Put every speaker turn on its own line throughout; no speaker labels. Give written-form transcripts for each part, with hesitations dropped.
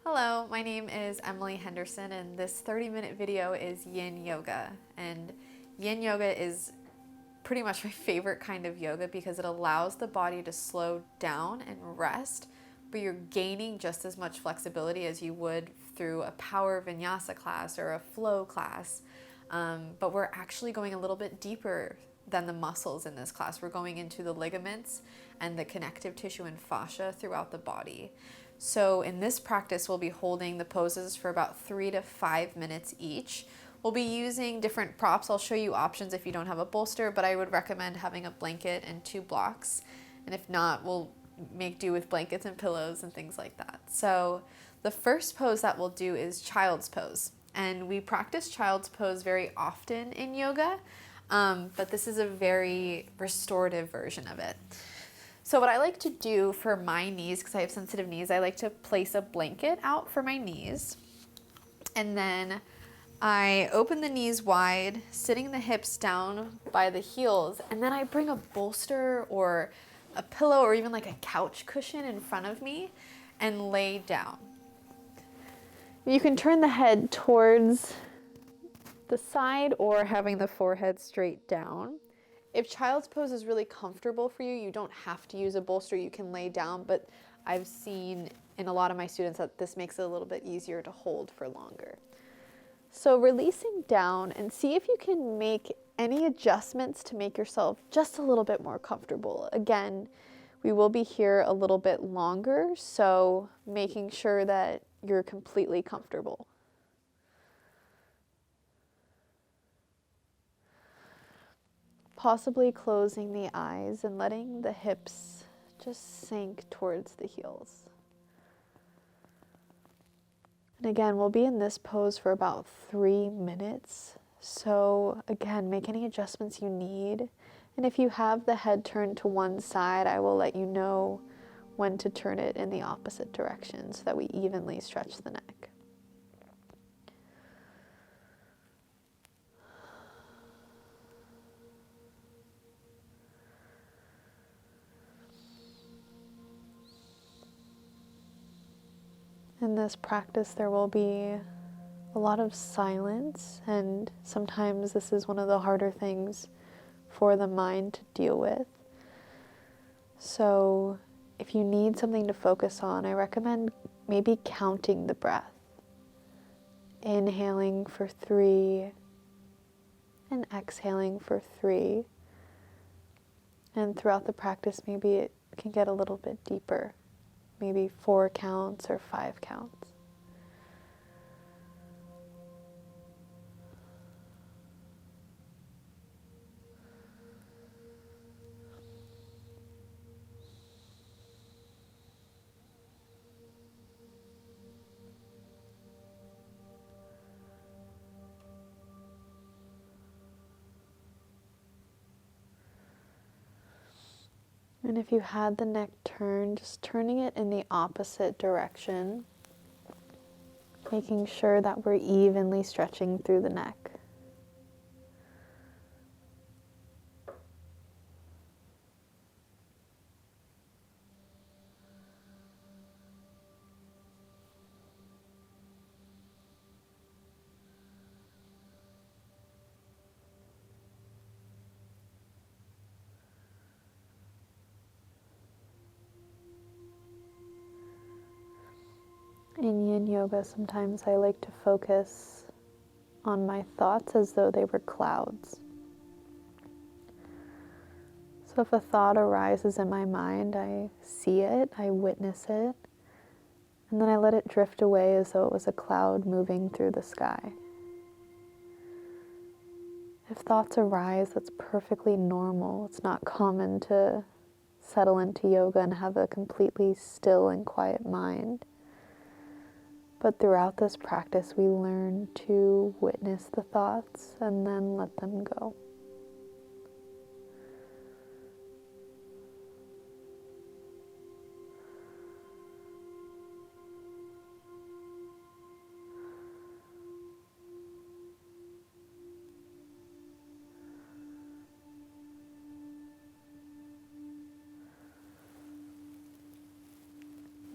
Hello, my name is Emily Henderson, and this 30-minute video is yin yoga. And yin yoga is pretty much my favorite kind of yoga because it allows the body to slow down and rest, but you're gaining just as much flexibility as you would through a power vinyasa class or a flow class. But we're actually going a little bit deeper than the muscles in this class. We're going into the ligaments and the connective tissue and fascia throughout the body. So in this practice, we'll be holding the poses for about 3 to 5 minutes each. We'll be using different props. I'll show you options if you don't have a bolster, but I would recommend having a blanket and 2 blocks. And if not, we'll make do with blankets and pillows and things like that. So the first pose that we'll do is child's pose. And we practice child's pose very often in yoga, but this is a very restorative version of it. So what I like to do for my knees, because I have sensitive knees, I like to place a blanket out for my knees. And then I open the knees wide, sitting the hips down by the heels. And then I bring a bolster or a pillow or even like a couch cushion in front of me and lay down. You can turn the head towards the side or having the forehead straight down. If child's pose is really comfortable for you, you don't have to use a bolster, you can lay down, but I've seen in a lot of my students that this makes it a little bit easier to hold for longer. So releasing down, and see if you can make any adjustments to make yourself just a little bit more comfortable. Again, we will be here a little bit longer, so making sure that you're completely comfortable. Possibly closing the eyes and letting the hips just sink towards the heels. And again, we'll be in this pose for about 3 minutes. So again, make any adjustments you need. And if you have the head turned to one side, I will let you know when to turn it in the opposite direction so that we evenly stretch the neck. In this practice, there will be a lot of silence, and sometimes this is one of the harder things for the mind to deal with. So if you need something to focus on, I recommend maybe counting the breath. Inhaling for 3 and exhaling for 3. And throughout the practice, maybe it can get a little bit deeper. Maybe 4 counts or 5 counts. And if you had the neck turned, just turning it in the opposite direction, making sure that we're evenly stretching through the neck. In yin yoga, sometimes I like to focus on my thoughts as though they were clouds. So if a thought arises in my mind, I see it, I witness it, and then I let it drift away as though it was a cloud moving through the sky. If thoughts arise, that's perfectly normal. It's not common to settle into yoga and have a completely still and quiet mind. But throughout this practice, we learn to witness the thoughts and then let them go.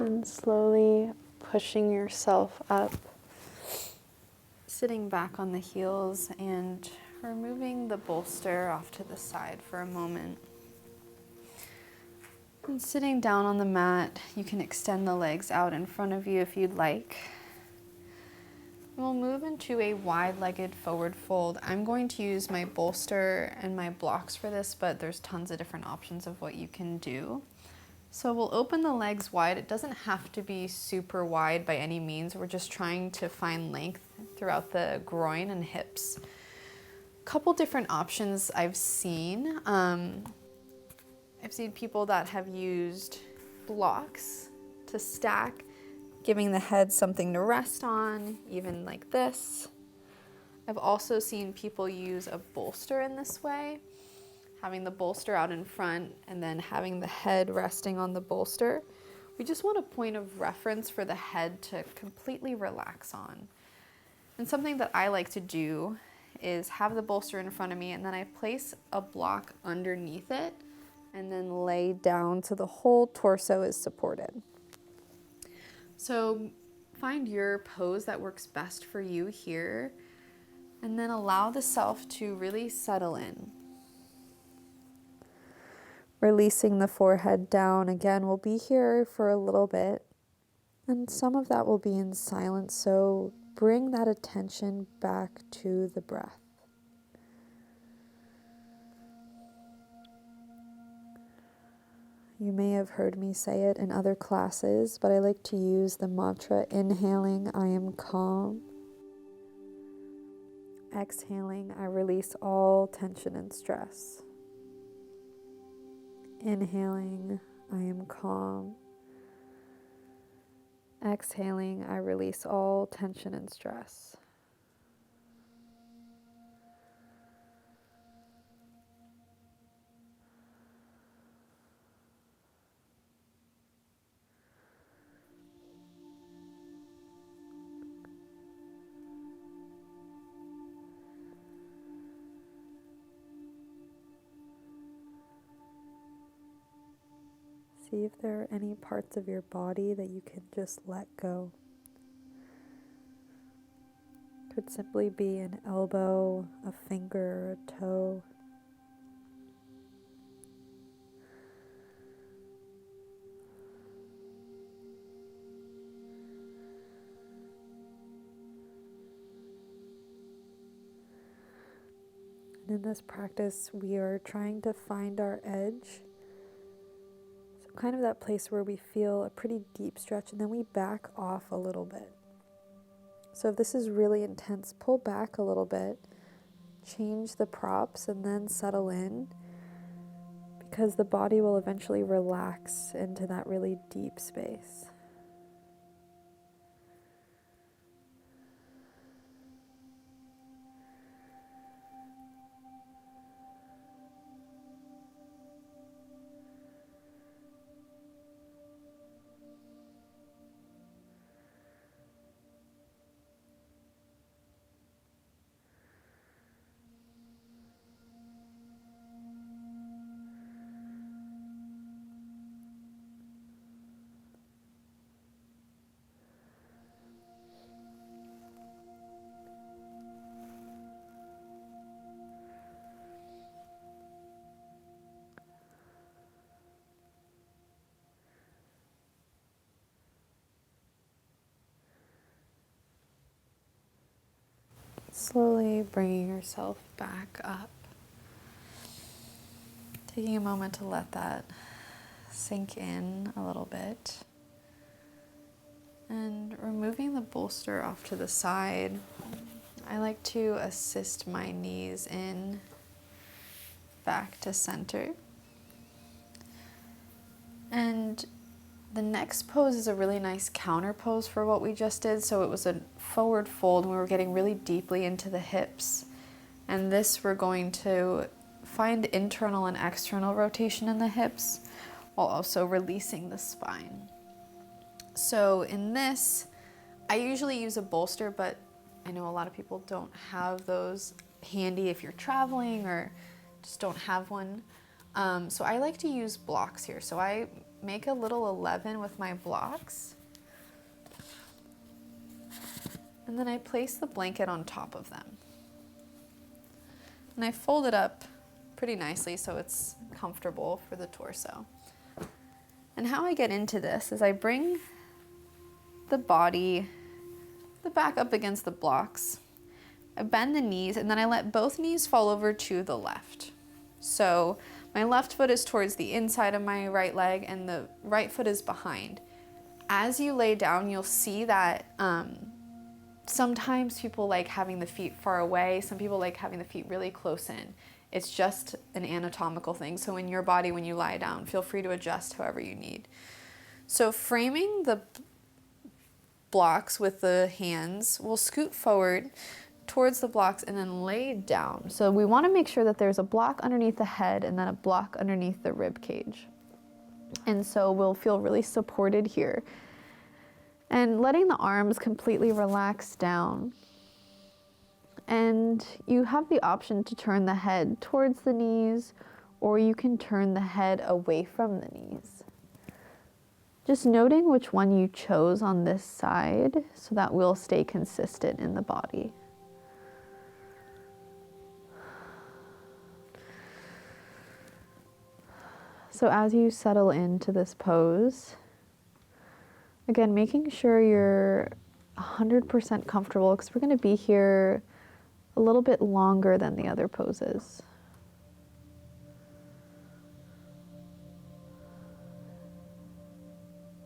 And slowly pushing yourself up, sitting back on the heels and removing the bolster off to the side for a moment. And sitting down on the mat, you can extend the legs out in front of you if you'd like. We'll move into a wide-legged forward fold. I'm going to use my bolster and my blocks for this, but there's tons of different options of what you can do. So we'll open the legs wide. It doesn't have to be super wide by any means. We're just trying to find length throughout the groin and hips. A couple different options I've seen. I've seen people that have used blocks to stack, giving the head something to rest on, even like this. I've also seen people use a bolster in this way, having the bolster out in front and then having the head resting on the bolster. We just want a point of reference for the head to completely relax on. And something that I like to do is have the bolster in front of me and then I place a block underneath it and then lay down so the whole torso is supported. So find your pose that works best for you here, and then allow the self to really settle in. Releasing the forehead down. Again, we'll be here for a little bit, and some of that will be in silence, so bring that attention back to the breath. You may have heard me say it in other classes, but I like to use the mantra, inhaling, I am calm. Exhaling, I release all tension and stress. Inhaling, I am calm. Exhaling, I release all tension and stress. See if there are any parts of your body that you can just let go. Could simply be an elbow, a finger, a toe. And in this practice, we are trying to find our edge. Kind of that place where we feel a pretty deep stretch and then we back off a little bit. So if this is really intense, pull back a little bit, change the props and then settle in, because the body will eventually relax into that really deep space. Slowly bringing yourself back up. Taking a moment to let that sink in a little bit. And removing the bolster off to the side. I like to assist my knees in back to center. And the next pose is a really nice counter pose for what we just did. So it was a forward fold and we were getting really deeply into the hips. And this we're going to find internal and external rotation in the hips while also releasing the spine. So in this, I usually use a bolster, but I know a lot of people don't have those handy if you're traveling or just don't have one. So I like to use blocks here. So I make a little 11 with my blocks. And then I place the blanket on top of them. And I fold it up pretty nicely so it's comfortable for the torso. And how I get into this is I bring the body, the back up against the blocks. I bend the knees and then I let both knees fall over to the left. So my left foot is towards the inside of my right leg and the right foot is behind. As you lay down, you'll see that sometimes people like having the feet far away. Some people like having the feet really close in. It's just an anatomical thing. So in your body, when you lie down, feel free to adjust however you need. So framing the blocks with the hands, we'll scoot forward towards the blocks and then lay down. So we want to make sure that there's a block underneath the head and then a block underneath the rib cage. And so we'll feel really supported here. And letting the arms completely relax down. And you have the option to turn the head towards the knees, or you can turn the head away from the knees. Just noting which one you chose on this side so that we'll stay consistent in the body. So as you settle into this pose, again, making sure you're 100% comfortable because we're going to be here a little bit longer than the other poses.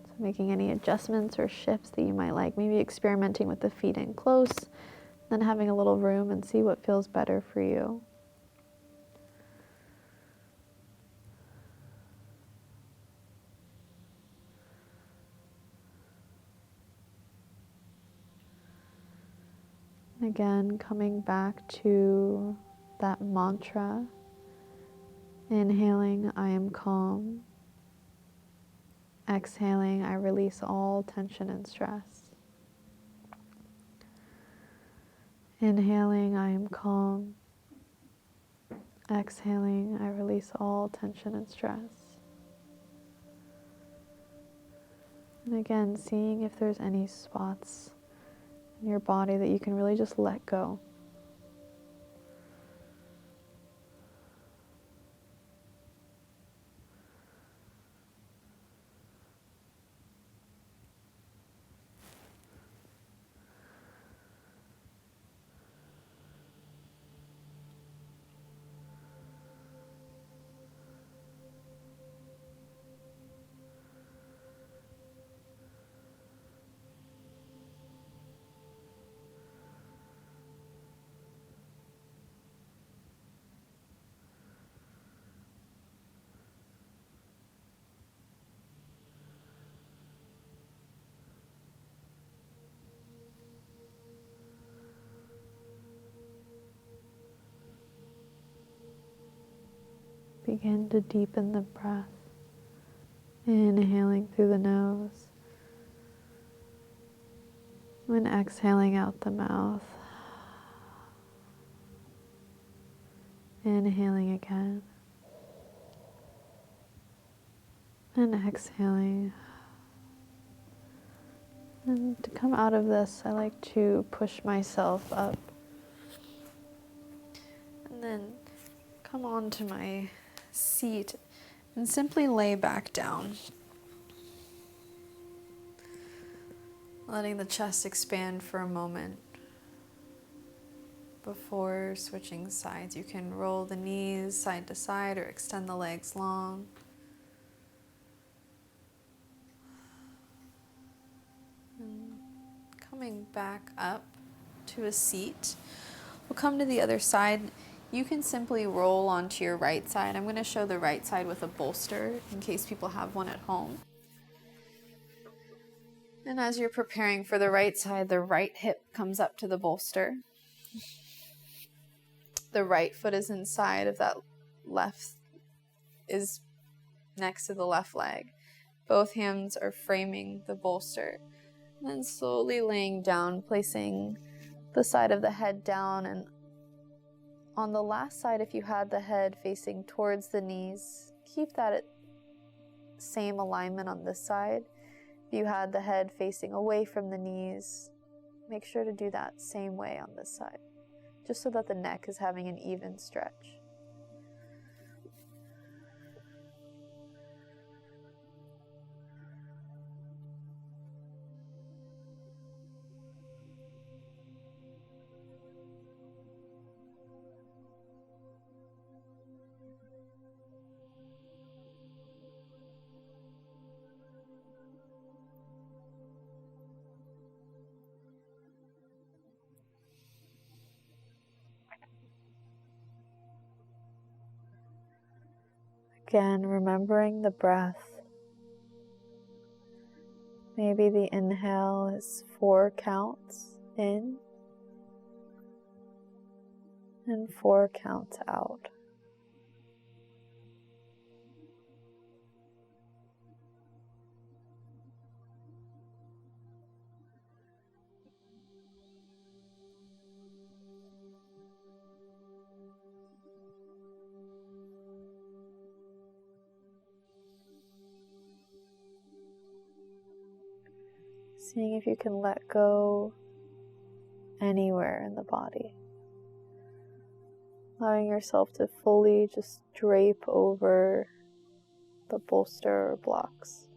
So making any adjustments or shifts that you might like, maybe experimenting with the feet in close, then having a little room and see what feels better for you. Again, coming back to that mantra, inhaling, I am calm. Exhaling, I release all tension and stress. Inhaling, I am calm. Exhaling, I release all tension and stress. And again, seeing if there's any spots in your body that you can really just let go. Begin to deepen the breath, inhaling through the nose, when exhaling out the mouth, inhaling again, and exhaling. And to come out of this, I like to push myself up, and then come onto my seat and simply lay back down, letting the chest expand for a moment before switching sides. You can roll the knees side to side or extend the legs long. And coming back up to a seat, we'll come to the other side. You can simply roll onto your right side. I'm going to show the right side with a bolster in case people have one at home. And as you're preparing for the right side, the right hip comes up to the bolster. The right foot is inside of that left, is next to the left leg. Both hands are framing the bolster. And then slowly laying down, placing the side of the head down, and on the last side, if you had the head facing towards the knees, keep that same alignment on this side. If you had the head facing away from the knees, make sure to do that same way on this side, just so that the neck is having an even stretch. Again, remembering the breath. Maybe the inhale is 4 counts in and 4 counts out. Seeing if you can let go anywhere in the body. Allowing yourself to fully just drape over the bolster or blocks.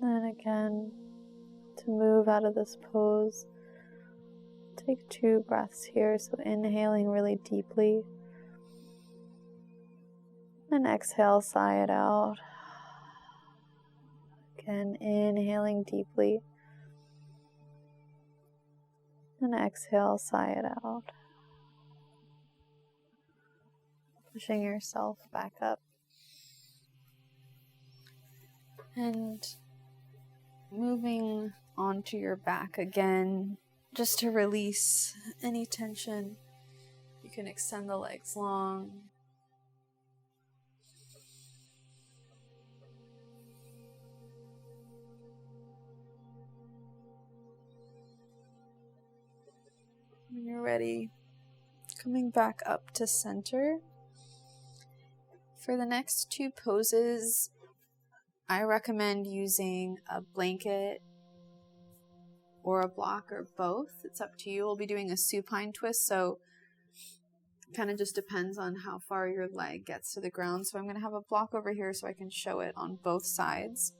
Then again, to move out of this pose, take 2 breaths here. So inhaling really deeply, and exhale, sigh it out. Again, inhaling deeply, and exhale, sigh it out. Pushing yourself back up. And moving onto your back again, just to release any tension. You can extend the legs long. When you're ready, coming back up to center. For the next 2 poses, I recommend using a blanket or a block or both. It's up to you. We'll be doing a supine twist, so it kind of just depends on how far your leg gets to the ground. So I'm going to have a block over here so I can show it on both sides.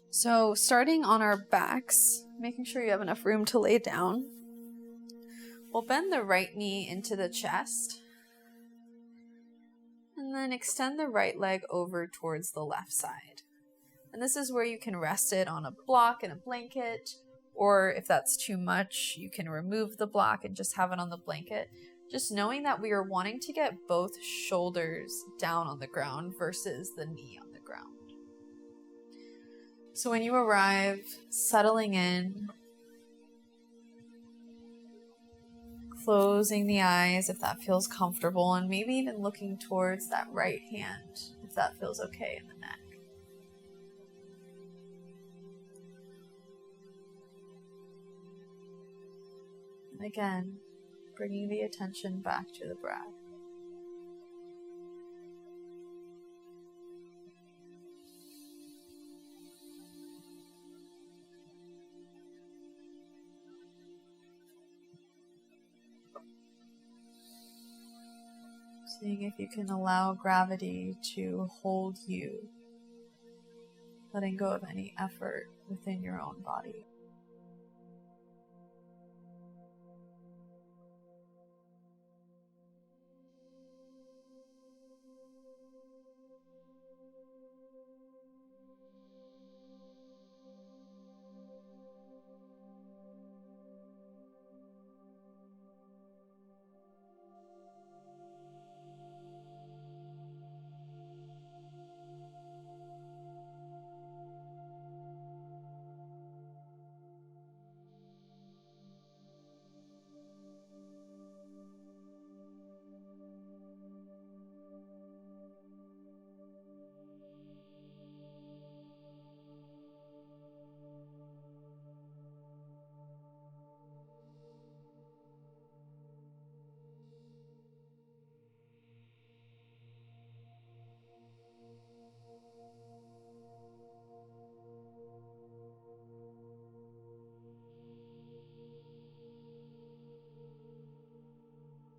So starting on our backs, making sure you have enough room to lay down. We'll bend the right knee into the chest. And then extend the right leg over towards the left side. And this is where you can rest it on a block and a blanket, or if that's too much, you can remove the block and just have it on the blanket. Just knowing that we are wanting to get both shoulders down on the ground versus the knee on the ground. So when you arrive, settling in, closing the eyes if that feels comfortable, and maybe even looking towards that right hand if that feels okay in the neck. And again, bringing the attention back to the breath. Seeing if you can allow gravity to hold you, letting go of any effort within your own body.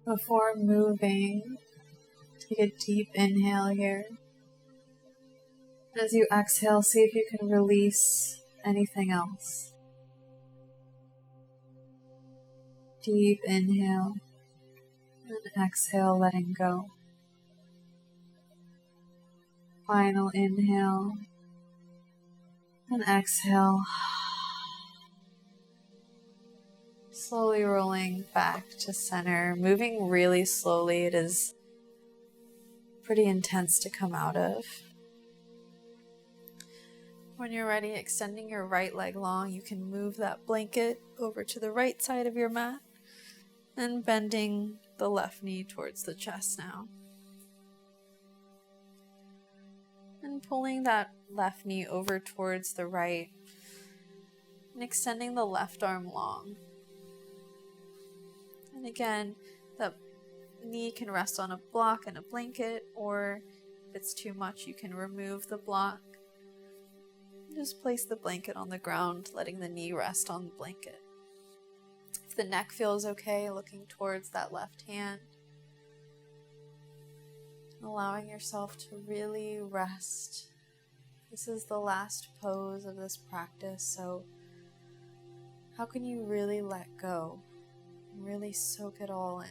Before moving, take a deep inhale here. As you exhale, see if you can release anything else. Deep inhale and exhale, letting go. Final inhale and exhale. Slowly rolling back to center, moving really slowly. It is pretty intense to come out of. When you're ready, extending your right leg long, you can move that blanket over to the right side of your mat and bending the left knee towards the chest now. And pulling that left knee over towards the right and extending the left arm long. And again, the knee can rest on a block and a blanket, or if it's too much, you can remove the block. Just place the blanket on the ground, letting the knee rest on the blanket. If the neck feels okay, looking towards that left hand. Allowing yourself to really rest. This is the last pose of this practice, so how can you really let go? Really soak it all in.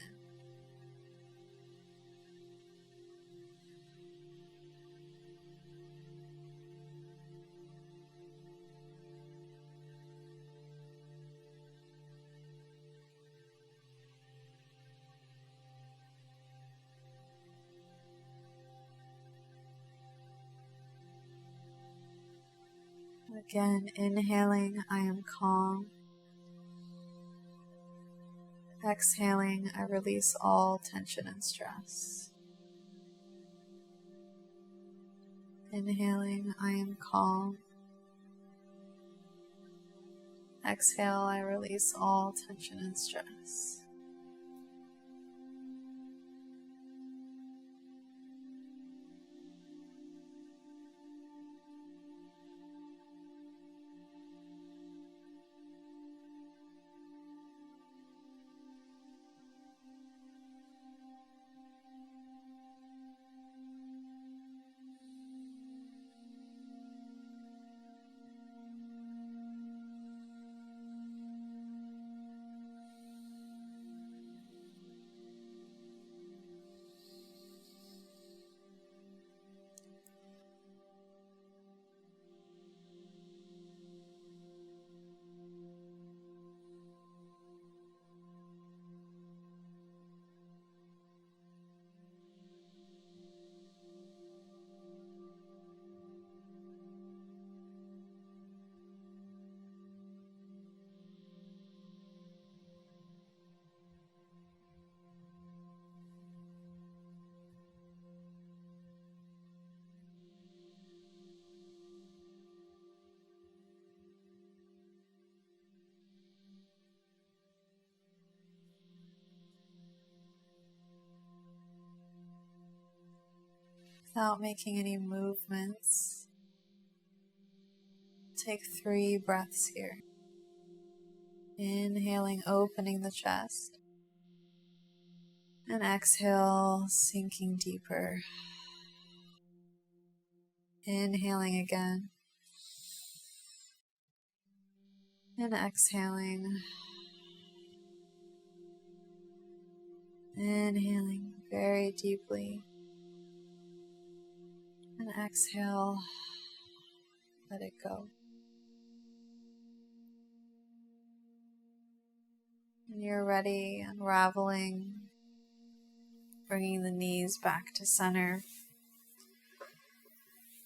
Again, inhaling, I am calm. Exhaling, I release all tension and stress. Inhaling, I am calm. Exhale, I release all tension and stress. Without making any movements, take 3 breaths here. Inhaling, opening the chest. And exhale, sinking deeper. Inhaling again. And exhaling. Inhaling very deeply. And exhale. Let it go. When you're ready, unraveling, bringing the knees back to center.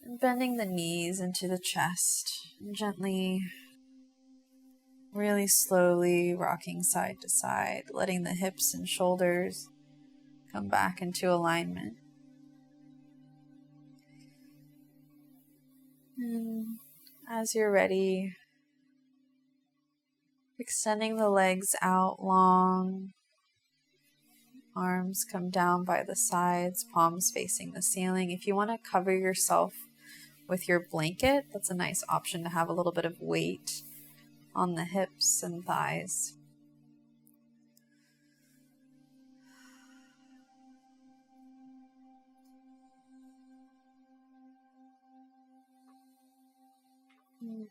And bending the knees into the chest. And gently, really slowly rocking side to side, letting the hips and shoulders come back into alignment. And as you're ready, extending the legs out long, arms come down by the sides, palms facing the ceiling. If you want to cover yourself with your blanket, that's a nice option to have a little bit of weight on the hips and thighs.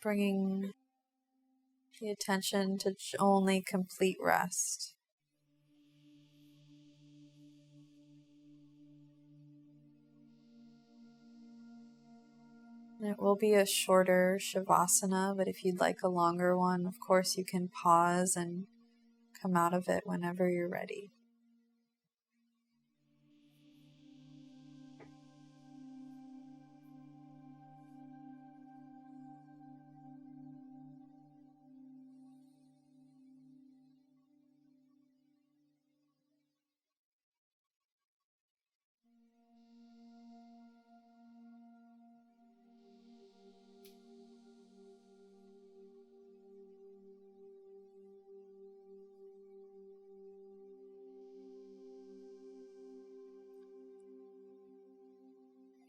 Bringing the attention to only complete rest. And it will be a shorter Shavasana, but if you'd like a longer one, of course you can pause and come out of it whenever you're ready.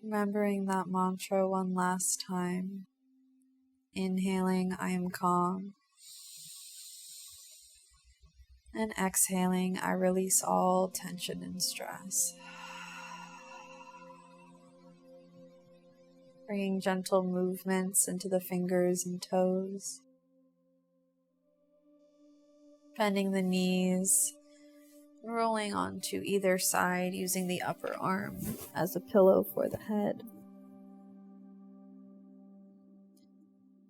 Remembering that mantra one last time. Inhaling, I am calm. And exhaling, I release all tension and stress. Bringing gentle movements into the fingers and toes. Bending the knees. Rolling onto either side using the upper arm as a pillow for the head.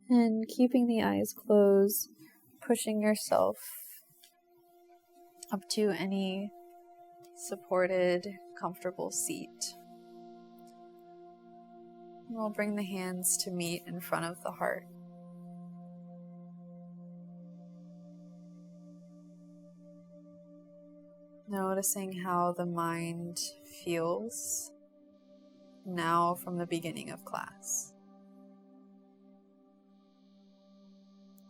And keeping the eyes closed, pushing yourself up to any supported, comfortable seat. And we'll bring the hands to meet in front of the heart. Noticing how the mind feels now from the beginning of class.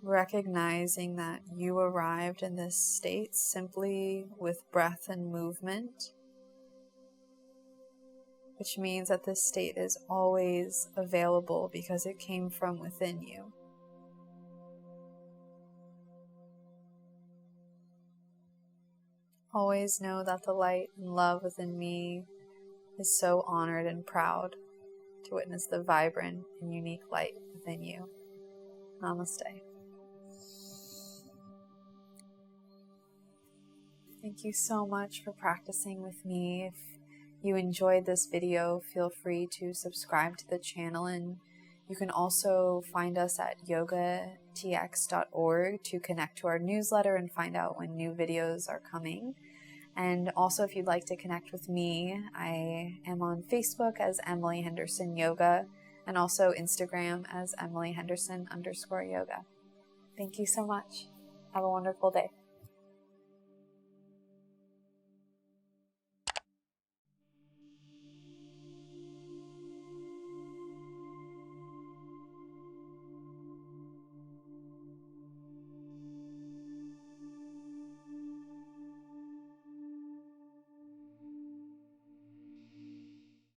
Recognizing that you arrived in this state simply with breath and movement, which means that this state is always available because it came from within you. Always know that the light and love within me is so honored and proud to witness the vibrant and unique light within you. Namaste. Thank you so much for practicing with me. If you enjoyed this video, feel free to subscribe to the channel, and you can also find us at yogatx.org to connect to our newsletter and find out when new videos are coming. And also, if you'd like to connect with me, I am on Facebook as Emily Henderson Yoga, and also Instagram as Emily Henderson _yoga. Thank you so much. Have a wonderful day.